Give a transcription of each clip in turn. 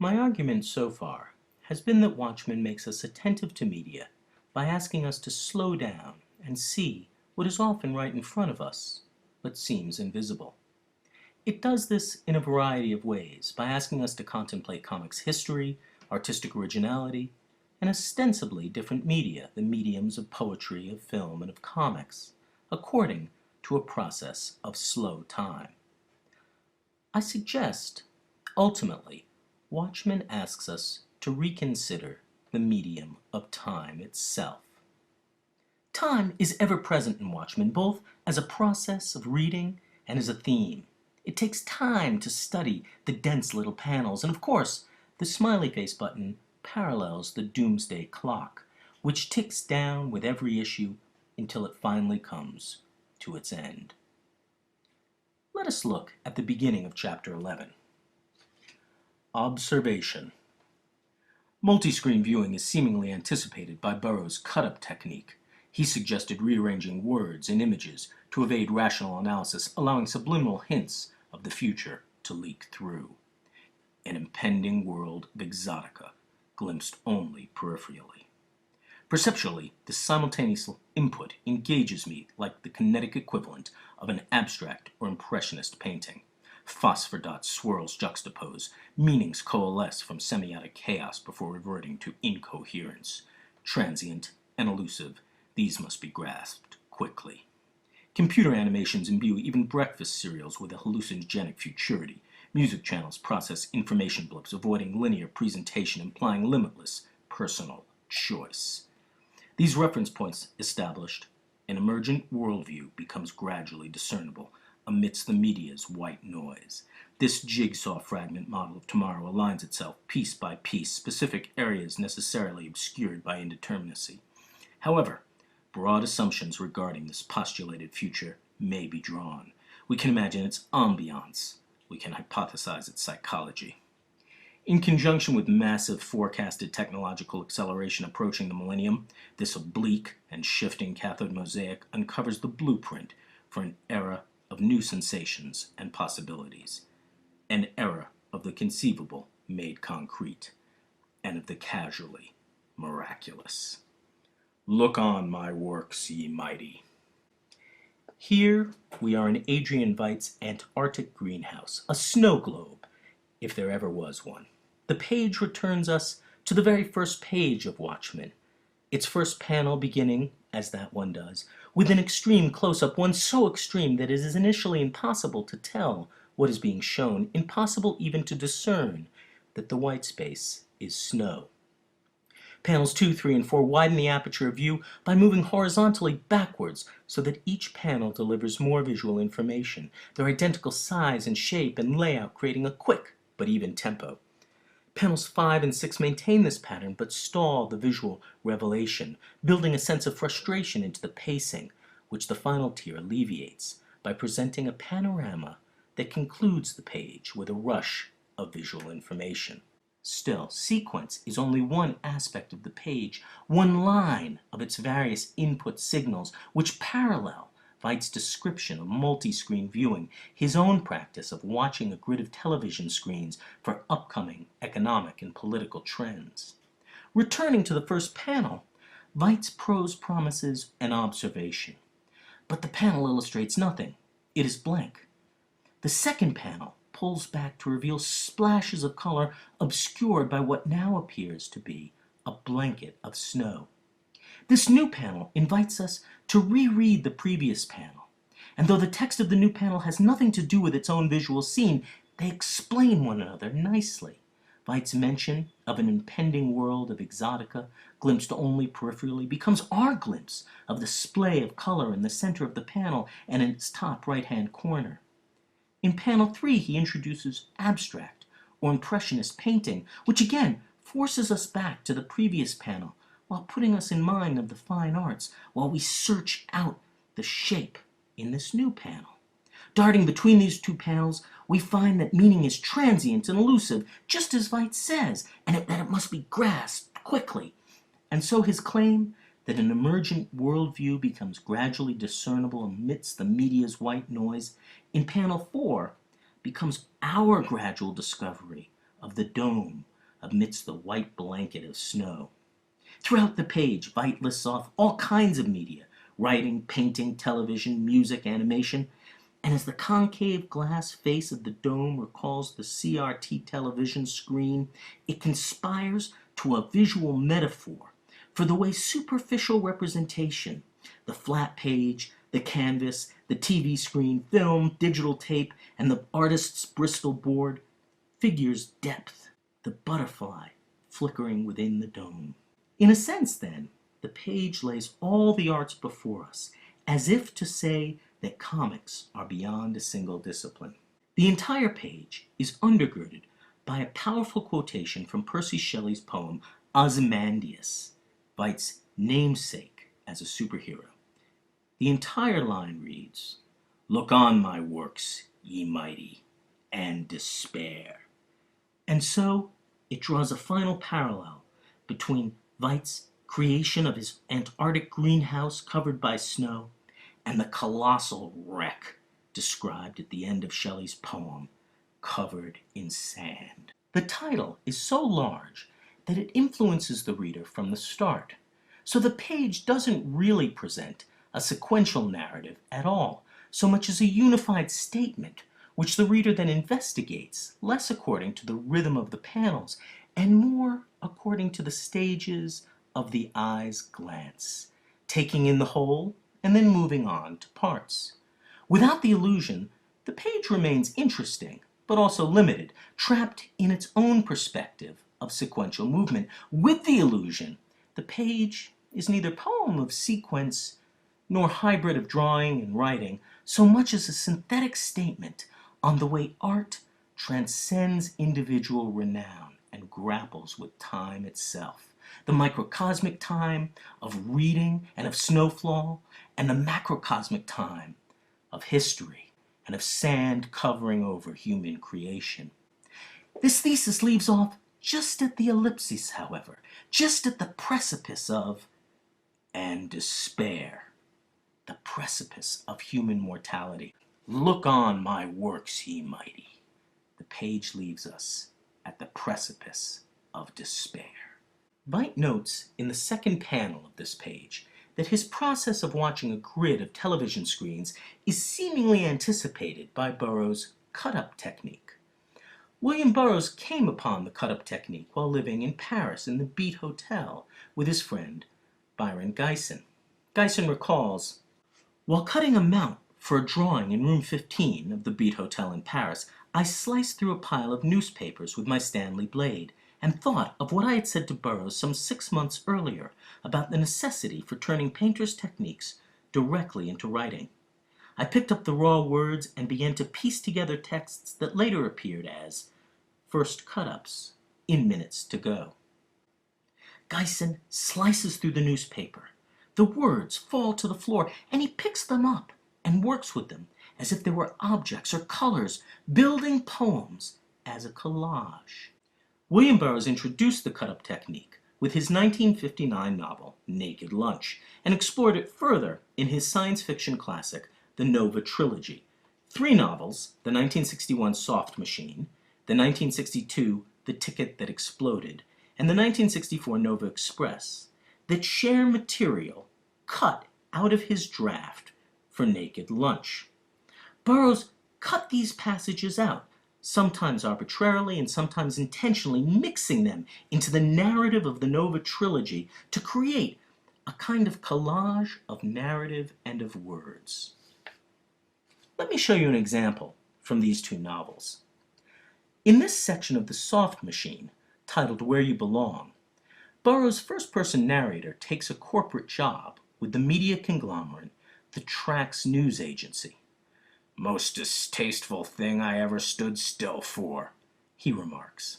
My argument so far has been that Watchmen makes us attentive to media by asking us to slow down and see what is often right in front of us, but seems invisible. It does this in a variety of ways by asking us to contemplate comics history, artistic originality, and ostensibly different media, the mediums of poetry, of film, and of comics, according to a process of slow time. I suggest, ultimately, Watchmen asks us to reconsider the medium of time itself. Time is ever present in Watchmen, both as a process of reading and as a theme. It takes time to study the dense little panels, and of course, the smiley face button parallels the doomsday clock, which ticks down with every issue until it finally comes to its end. Let us look at the beginning of Chapter 11. Observation. Multi-screen viewing is seemingly anticipated by Burroughs' cut-up technique. He suggested rearranging words and images to evade rational analysis, allowing subliminal hints of the future to leak through. An impending world of exotica, glimpsed only peripherally. Perceptually, this simultaneous input engages me like the kinetic equivalent of an abstract or impressionist painting. Phosphor dots swirls juxtapose, meanings coalesce from semiotic chaos before reverting to incoherence. Transient and elusive, these must be grasped quickly. Computer animations imbue even breakfast cereals with a hallucinogenic futurity. Music channels process information blips, avoiding linear presentation, implying limitless personal choice. These reference points established, an emergent worldview becomes gradually discernible amidst the media's white noise. This jigsaw fragment model of tomorrow aligns itself piece by piece, specific areas necessarily obscured by indeterminacy. However, broad assumptions regarding this postulated future may be drawn. We can imagine its ambiance. We can hypothesize its psychology. In conjunction with massive forecasted technological acceleration approaching the millennium, this oblique and shifting cathode mosaic uncovers the blueprint for an era of new sensations and possibilities, an era of the conceivable made concrete, and of the casually miraculous. Look on my works, ye mighty. Here we are in Adrian Veidt's Antarctic greenhouse, a snow globe, if there ever was one. The page returns us to the very first page of Watchmen, its first panel beginning, as that one does, with an extreme close-up, one so extreme that it is initially impossible to tell what is being shown, impossible even to discern that the white space is snow. Panels 2, 3, and 4 widen the aperture of view by moving horizontally backwards so that each panel delivers more visual information, their identical size and shape and layout creating a quick but even tempo. Panels 5 and 6 maintain this pattern but stall the visual revelation, building a sense of frustration into the pacing, which the final tier alleviates by presenting a panorama that concludes the page with a rush of visual information. Still, sequence is only one aspect of the page, one line of its various input signals, which parallel Veidt's description of multi-screen viewing, his own practice of watching a grid of television screens for upcoming economic and political trends. Returning to the first panel, Veidt's prose promises an observation, but the panel illustrates nothing. It is blank. The second panel pulls back to reveal splashes of color obscured by what now appears to be a blanket of snow. This new panel invites us to reread the previous panel, and though the text of the new panel has nothing to do with its own visual scene, they explain one another nicely. Veidt's mention of an impending world of exotica, glimpsed only peripherally, becomes our glimpse of the splay of color in the center of the panel and in its top right-hand corner. In panel 3, he introduces abstract or impressionist painting, which again forces us back to the previous panel while putting us in mind of the fine arts while we search out the shape in this new panel. Darting between these two panels, we find that meaning is transient and elusive, just as Veidt says, and that it must be grasped quickly. And so his claim that an emergent worldview becomes gradually discernible amidst the media's white noise in panel 4 becomes our gradual discovery of the dome amidst the white blanket of snow. Throughout the page, Veidt lists off all kinds of media: writing, painting, television, music, animation. And as the concave glass face of the dome recalls the CRT television screen, it conspires to a visual metaphor for the way superficial representation, the flat page, the canvas, the TV screen, film, digital tape, and the artist's Bristol board, figures depth, the butterfly flickering within the dome. In a sense, then, the page lays all the arts before us, as if to say that comics are beyond a single discipline. The entire page is undergirded by a powerful quotation from Percy Shelley's poem Ozymandias, Veidt's namesake as a superhero. The entire line reads, "Look on my works, ye mighty, and despair." And so it draws a final parallel between Veidt's creation of his Antarctic greenhouse covered by snow and the colossal wreck described at the end of Shelley's poem, covered in sand. The title is so large that it influences the reader from the start. So the page doesn't really present a sequential narrative at all, so much as a unified statement, which the reader then investigates, less according to the rhythm of the panels, and more according to the stages of the eye's glance, taking in the whole and then moving on to parts. Without the illusion, the page remains interesting, but also limited, trapped in its own perspective of sequential movement. With the illusion, the page is neither poem of sequence nor hybrid of drawing and writing, so much as a synthetic statement on the way art transcends individual renown and grapples with time itself, the microcosmic time of reading and of snowfall, and the macrocosmic time of history and of sand covering over human creation. This thesis leaves off just at the ellipsis, however, just at the precipice of "and despair," the precipice of human mortality. Look on my works, ye mighty. The page leaves us at the precipice of despair. Veidt notes in the second panel of this page that his process of watching a grid of television screens is seemingly anticipated by Burroughs' cut-up technique. William Burroughs came upon the cut-up technique while living in Paris in the Beat Hotel with his friend Byron Geisen. Geisen recalls, "While cutting a mount for a drawing in room 15 of the Beat Hotel in Paris, I sliced through a pile of newspapers with my Stanley blade and thought of what I had said to Burroughs some 6 months earlier about the necessity for turning painters' techniques directly into writing. I picked up the raw words and began to piece together texts that later appeared as first cut-ups in Minutes to Go." Geisen slices through the newspaper. The words fall to the floor, and he picks them up and works with them as if they were objects or colors, building poems as a collage. William Burroughs introduced the cut-up technique with his 1959 novel, Naked Lunch, and explored it further in his science fiction classic, the Nova Trilogy. 3 novels, the 1961 Soft Machine, the 1962 The Ticket That Exploded, and the 1964 Nova Express, that share material cut out of his draft for Naked Lunch. Burroughs cut these passages out, sometimes arbitrarily and sometimes intentionally mixing them into the narrative of the Nova Trilogy to create a kind of collage of narrative and of words. Let me show you an example from these 2 novels. In this section of The Soft Machine, titled Where You Belong, Burroughs' first-person narrator takes a corporate job with the media conglomerate, the Trax News Agency. "Most distasteful thing I ever stood still for," he remarks.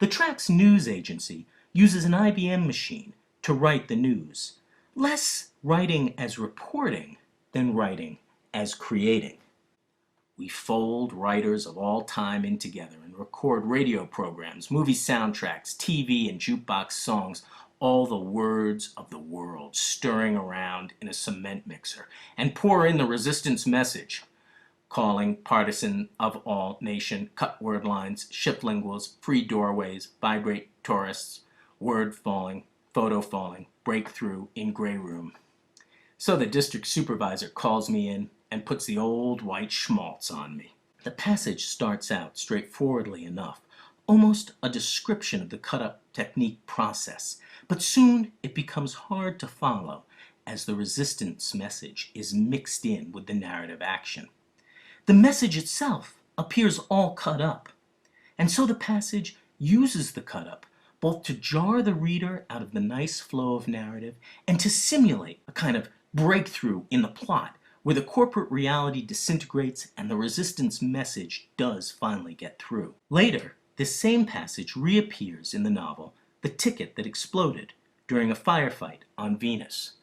The Trax News Agency uses an IBM machine to write the news, less writing as reporting than writing as creating. "We fold writers of all time in together and record radio programs, movie soundtracks, TV and jukebox songs, all the words of the world stirring around in a cement mixer, and pour in the resistance message. calling, partisan of all nation, cut word lines, shift linguals, free doorways, vibrate tourists, word falling, photo falling, breakthrough in gray room. So the district supervisor calls me in and puts the old white schmaltz on me. The passage starts out straightforwardly enough, almost a description of the cut-up technique process, but soon it becomes hard to follow as the resistance message is mixed in with the narrative action. The message itself appears all cut up, and so the passage uses the cut-up both to jar the reader out of the nice flow of narrative and to simulate a kind of breakthrough in the plot where the corporate reality disintegrates and the resistance message does finally get through. Later, this same passage reappears in the novel The Ticket That Exploded during a firefight on Venus.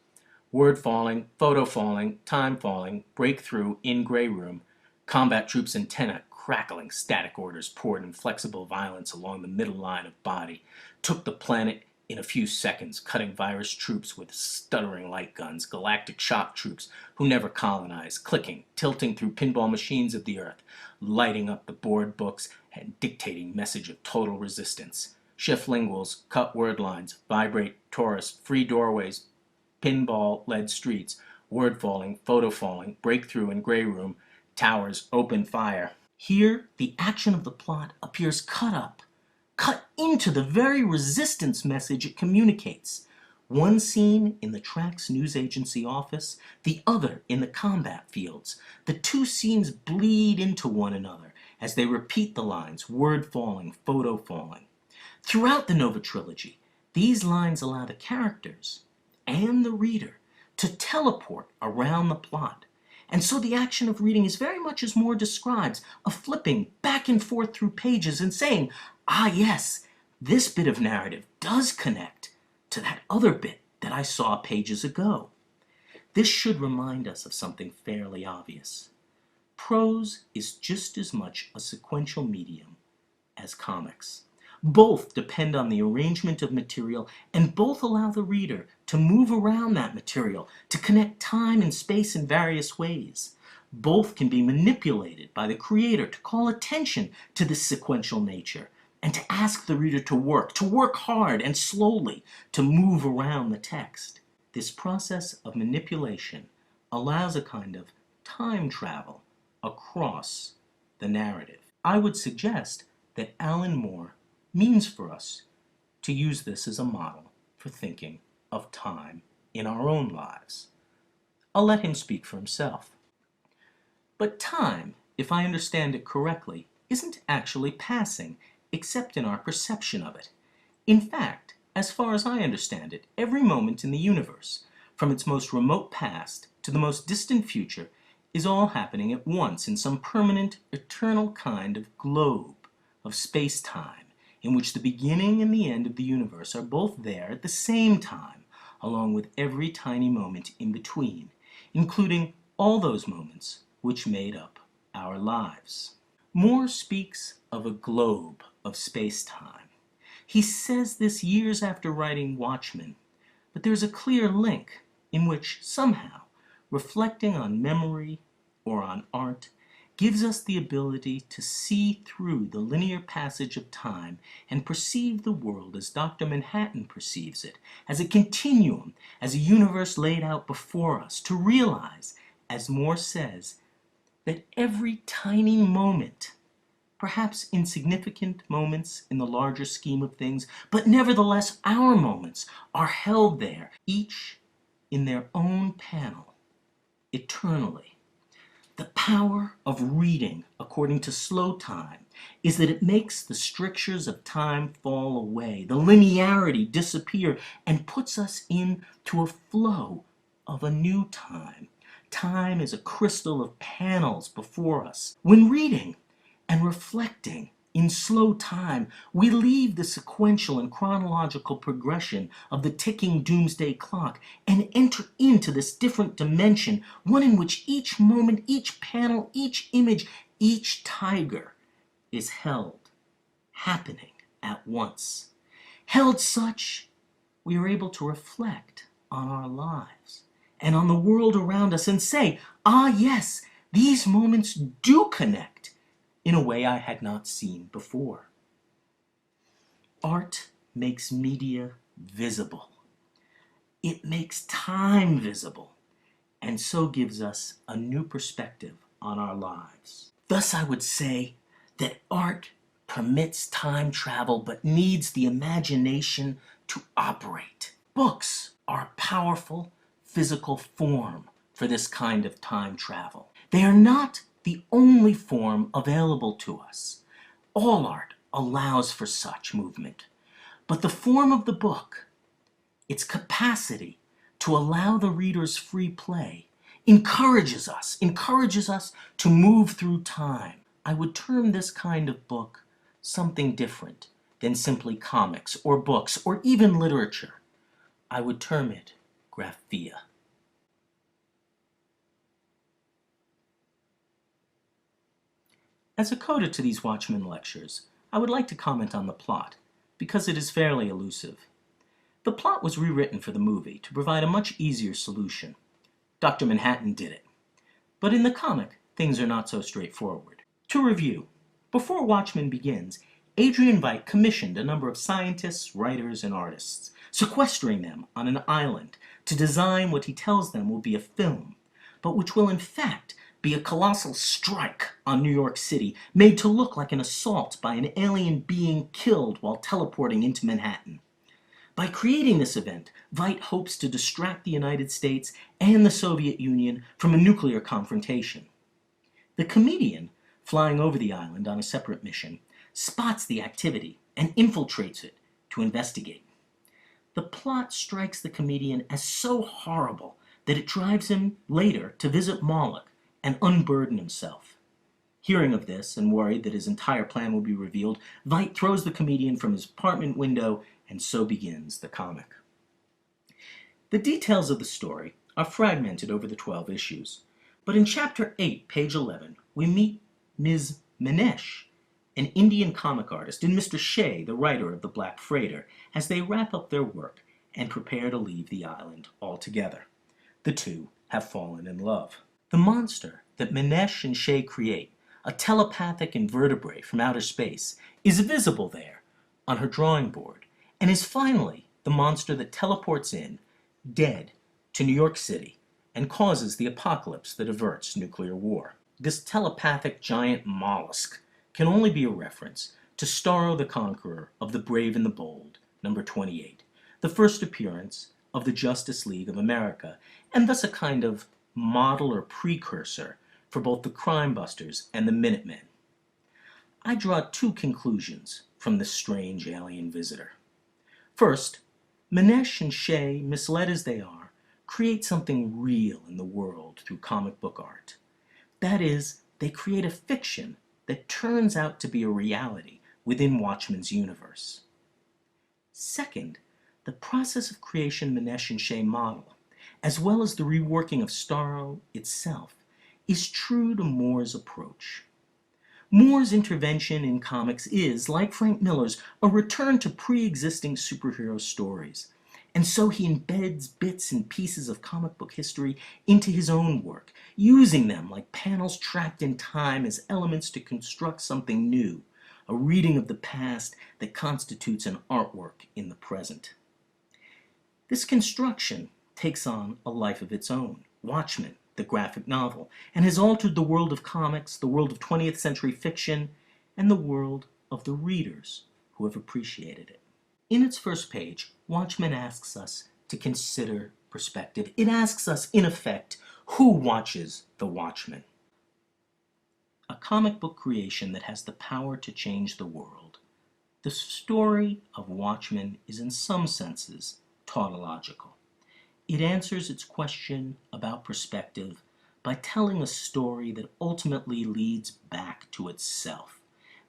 Word falling, photo falling, time falling, breakthrough in gray room, combat troops' antenna crackling, static orders poured in flexible violence along the middle line of body, took the planet in a few seconds, cutting virus troops with stuttering light guns, galactic shock troops who never colonized, clicking, tilting through pinball machines of the earth, lighting up the board books and dictating message of total resistance. Shift linguals, cut word lines, vibrate tourists, free doorways, pinball led streets, word falling, photo falling, breakthrough in gray room, towers, open fire. Here, the action of the plot appears cut up, cut into the very resistance message it communicates. One scene in the Trax news agency office, the other in the combat fields. The two scenes bleed into one another as they repeat the lines, word falling, photo falling. Throughout the Nova trilogy, these lines allow the characters and the reader to teleport around the plot. And so the action of reading is very much as Moore describes, a flipping back and forth through pages and saying, ah yes, this bit of narrative does connect to that other bit that I saw pages ago. This should remind us of something fairly obvious. Prose is just as much a sequential medium as comics. Both depend on the arrangement of material, and both allow the reader to move around that material, to connect time and space in various ways. Both can be manipulated by the creator to call attention to this sequential nature, and to ask the reader to work hard and slowly, to move around the text. This process of manipulation allows a kind of time travel across the narrative. I would suggest that Alan Moore means for us to use this as a model for thinking of time in our own lives. I'll let him speak for himself. But time, if I understand it correctly, isn't actually passing, except in our perception of it. In fact, as far as I understand it, every moment in the universe, from its most remote past to the most distant future, is all happening at once in some permanent, eternal kind of globe of space-time, in which the beginning and the end of the universe are both there at the same time, along with every tiny moment in between, including all those moments which made up our lives. Moore speaks of a globe of space-time. He says this years after writing Watchmen, but there's a clear link in which somehow reflecting on memory or on art gives us the ability to see through the linear passage of time and perceive the world as Dr. Manhattan perceives it, as a continuum, as a universe laid out before us, to realize, as Moore says, that every tiny moment, perhaps insignificant moments in the larger scheme of things, but nevertheless our moments are held there, each in their own panel, eternally. The power of reading, according to slow time, is that it makes the strictures of time fall away, the linearity disappear, and puts us into a flow of a new time. Time is a crystal of panels before us. When reading and reflecting in slow time, we leave the sequential and chronological progression of the ticking doomsday clock and enter into this different dimension, one in which each moment, each panel, each image, each tiger is held, happening at once. Held such, we are able to reflect on our lives and on the world around us and say, ah yes, These moments do connect in a way I had not seen before. Art makes media visible. It makes time visible, and so gives us a new perspective on our lives. Thus, I would say that art permits time travel but needs the imagination to operate. Books are a powerful physical form for this kind of time travel. They are not the only form available to us. All art allows for such movement, but the form of the book, its capacity to allow the reader's free play, encourages us to move through time. I would term this kind of book something different than simply comics or books or even literature. I would term it Graphia. As a coda to these Watchmen lectures, I would like to comment on the plot, because it is fairly elusive. The plot was rewritten for the movie to provide a much easier solution. Dr. Manhattan did it. But in the comic, things are not so straightforward. To review, before Watchmen begins, Adrian Veidt commissioned a number of scientists, writers, and artists, sequestering them on an island to design what he tells them will be a film, but which will in fact be a colossal strike on New York City, made to look like an assault by an alien being killed while teleporting into Manhattan. By creating this event, Veidt hopes to distract the United States and the Soviet Union from a nuclear confrontation. The comedian, flying over the island on a separate mission, spots the activity and infiltrates it to investigate. The plot strikes the comedian as so horrible that it drives him later to visit Moloch and unburden himself. Hearing of this and worried that his entire plan will be revealed, Veidt throws the comedian from his apartment window, and so begins the comic. The details of the story are fragmented over the 12 issues, but in Chapter 8, page 11, we meet Ms. Manesh, an Indian comic artist, and Mr. Shea, the writer of The Black Freighter, as they wrap up their work and prepare to leave the island altogether. The two have fallen in love. The monster that Manesh and Shea create, a telepathic invertebrate from outer space, is visible there on her drawing board, and is finally the monster that teleports in, dead, to New York City and causes the apocalypse that averts nuclear war. This telepathic giant mollusk can only be a reference to Starro the Conqueror of the Brave and the Bold, number 28, the first appearance of the Justice League of America, and thus a kind of model or precursor for both the Crime Busters and the Minutemen. I draw two conclusions from this strange alien visitor. First, Manesh and Shea, misled as they are, create something real in the world through comic book art. That is, they create a fiction that turns out to be a reality within Watchmen's universe. Second, the process of creation Manesh and Shea model, as well as the reworking of Starro itself, is true to Moore's approach. Moore's intervention in comics is, like Frank Miller's, a return to pre-existing superhero stories, and so he embeds bits and pieces of comic book history into his own work, using them like panels trapped in time as elements to construct something new, a reading of the past that constitutes an artwork in the present. This construction takes on a life of its own, Watchmen, the graphic novel, and has altered the world of comics, the world of 20th century fiction, and the world of the readers who have appreciated it. In its first page, Watchmen asks us to consider perspective. It asks us, in effect, who watches the Watchmen? A comic book creation that has the power to change the world. The story of Watchmen is in some senses tautological. It answers its question about perspective by telling a story that ultimately leads back to itself,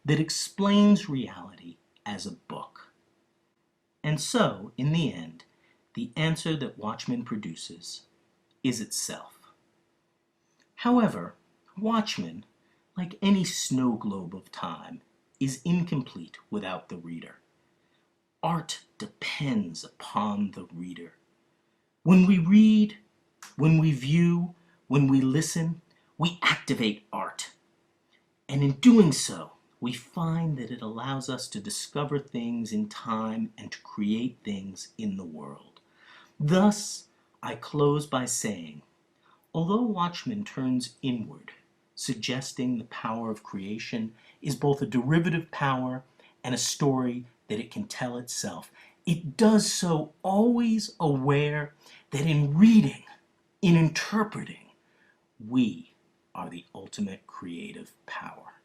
that explains reality as a book. And so, in the end, the answer that Watchmen produces is itself. However, Watchmen, like any snow globe of time, is incomplete without the reader. Art depends upon the reader. When we read, when we view, when we listen, we activate art. And in doing so, we find that it allows us to discover things in time and to create things in the world. Thus, I close by saying, although Watchmen turns inward, suggesting the power of creation is both a derivative power and a story that it can tell itself, it does so always aware that in reading, in interpreting, we are the ultimate creative power.